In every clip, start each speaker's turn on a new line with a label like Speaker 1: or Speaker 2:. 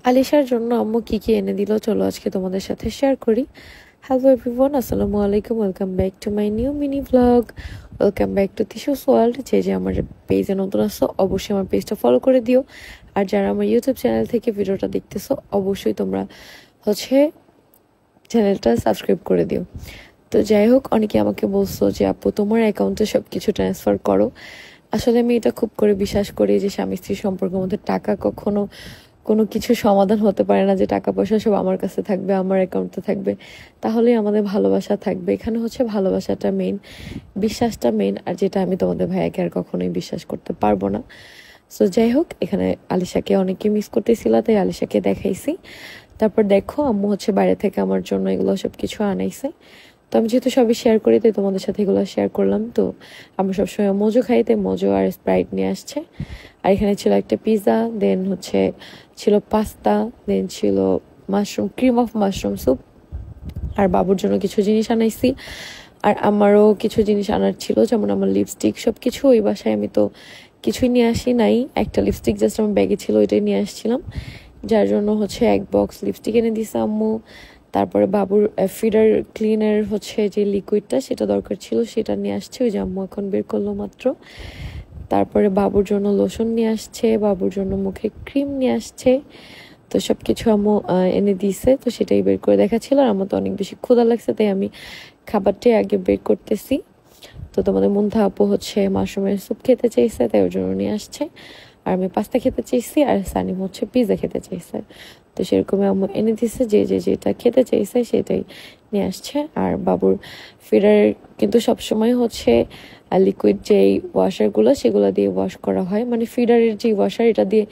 Speaker 1: আলিশার জন্য আম্মু কি কি এনে দিল চলো আজকে তোমাদের সাথে শেয়ার করি। হ্যালো এভরিওয়ান, আসসালামু আলাইকুম, welcome back to my new mini blog. Welcome back to Tisha's world. যে আমার পেজে নতুন আসছো অবশ্যই আমার পেজটা ফলো করে দিও, আর যারা আমার ইউটিউব চ্যানেল থেকে ভিডিওটা দেখতেছো অবশ্যই তোমরা চ্যানেলটা সাবস্ক্রাইব করে দিও। তো যাই হোক, অনেকে আমাকে বলছো যে আপু তোমার অ্যাকাউন্টে সব কিছু ট্রান্সফার করো। আসলে আমি এটা খুব করে বিশ্বাস করি যে স্বামী স্ত্রীর সম্পর্কের মধ্যে টাকা কখনো কোনো কিছু সমাধান হতে পারে না, যে টাকা পয়সা সব আমার কাছে থাকবে, আমার অ্যাকাউন্টে থাকবে, তাহলেই আমাদের ভালোবাসা থাকবে। এখানে ভালোবাসাটা মেইন, বিশ্বাসটা মেইন, আর যেটা আমি তোমাদের ভাইয়াকে আর কখনোই বিশ্বাস করতে পারবো না। সো যাই হোক, এখানে আলিশাকে অনেকে মিস করতেছিল, তাই আলিশাকে দেখাইছি। তারপর দেখো আম্মু বাইরে থেকে আমার জন্য এগুলো সব কিছু আনাইছে। তো আমি যেহেতু সবই শেয়ার করি তাই তোমাদের সাথে এগুলো শেয়ার করলাম। তো আমরা সবসময় মোজো খাই, তাই মোজো আর স্প্রাইট নিয়ে আসছে। আর এখানে ছিল একটা পিৎজা, দেন ছিল পাস্তা, দেন ছিল mushroom, cream of mushroom soup. আর বাবুর জন্য কিছু জিনিস আনাইছি, আর আমারও কিছু জিনিস আনার ছিল, যেমন আমার লিপস্টিক। সব কিছু ওই বাসায় আমি তো কিছুই নিয়ে আসি নাই, একটা লিপস্টিক জাস্ট আমার ব্যাগে ছিল, ওইটাই নিয়ে আসছিলাম, যার জন্য এক বক্স লিপস্টিক এনে দিছে আম্মু। তারপরে বাবুর ফিডার ক্লিনার যে লিকুইডটা সেটা দরকার ছিল, সেটা নিয়ে আসছে, ওই যে আম্মু এখন বের করলো মাত্র। তারপরে বাবুর জন্য লোশন নিয়ে আসছে, বাবুর জন্য মুখে ক্রিম নিয়ে আসছে। তো সব কিছু আম্মু এনে দিয়েছে, তো সেটাই বের করে দেখাচ্ছিল। আর আমার তো অনেক বেশি ক্ষুধা লাগছে, তাই আমি খাবারটাই আগে বের করতেছি। তো তোমাদের মুন্থা আপু মাশরুমের স্যুপ খেতে চাইছে, তাই ওর জন্য নিয়ে আসছে। আর আমি পাস্তা খেতে চাইছি, আর সানিম পিৎজা খেতে চাইছে। তো সেরকমই আম্মু এনে দিছে, যেটা খেতে চাইছে সেটাই নিয়ে আসছে। আর বাবুর ফিডার কিন্তু সবসময় লিকুইড যেই ওয়াশারগুলো সেগুলো দিয়ে ওয়াশ করা হয়, মানে ফিডারের যে ওয়াশার, এটা দিয়ে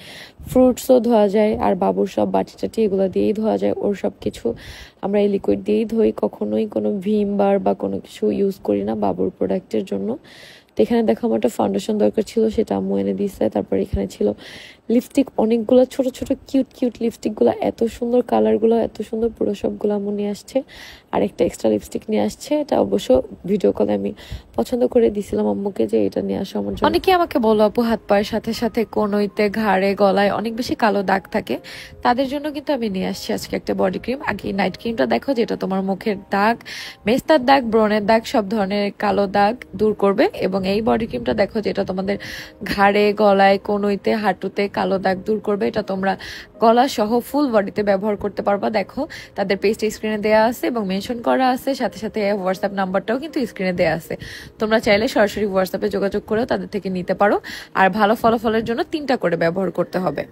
Speaker 1: ফ্রুটসও ধোয়া যায়, আর বাবুর সব বাটি টাটি এগুলো দিয়েই ধোয়া যায়। ওর সব কিছু আমরা এই লিকুইড দিয়েই ধুই, কখনোই কোনো ভিম বার বা কোনো কিছু ইউজ করি না বাবুর প্রোডাক্টের জন্য। তো এখানে দেখো আমার একটা ফাউন্ডেশন দরকার ছিল, সেটা আম্মু এনে দিয়েছে। তারপর এখানে ছিল লিপস্টিক, অনেকগুলো ছোট ছোট কিউট কিউট লিপস্টিকগুলো, এত সুন্দর কালারগুলো, এত সুন্দর, পুরো সবগুলো আম্মু নিয়ে আসছে। আর একটা এক্সট্রা লিপস্টিক নিয়ে আসছে, এটা অবশ্য ভিডিও কলে আমি পছন্দ করে দিছিলাম আম্মুকে যে এটা নিয়ে আসো আমার জন্য। অনেকে আমাকে বলো আপু হাত পায়ের সাথে সাথে কোনোইতে, ঘাড়ে, গলায় অনেক বেশি কালো দাগ থাকে, তাদের জন্য কিন্তু আমি নিয়ে আসছি আজকে একটা বডি ক্রিম। আগে নাইট ক্রিমটা দেখো, যেটা তোমার মুখের দাগ, মেস্তার দাগ, ব্রণের দাগ, সব ধরনের কালো দাগ দূর করবে। এবং এই বডি ক্রিমটা দেখো, যেটা তোমাদের ঘাড়ে, গলায়, কোনোইতে, হাঁটুতে কালো দাগ দূর করবে। এটা তোমরা গলা সহ ফুল বডিতে ব্যবহার করতে পারবা। দেখো তাদের পেজটা স্ক্রিনে দেওয়া আছে এবং মেনশন করা আছে, সাথে সাথে হোয়াটসঅ্যাপ নাম্বারটাও কিন্তু স্ক্রিনে দেওয়া আছে। তোমরা চাইলে সরাসরি হোয়াটসঅ্যাপে যোগাযোগ করেও তাদের থেকে নিতে পারো। আর ভালো ফলাফলের জন্য 3টা করে ব্যবহার করতে হবে।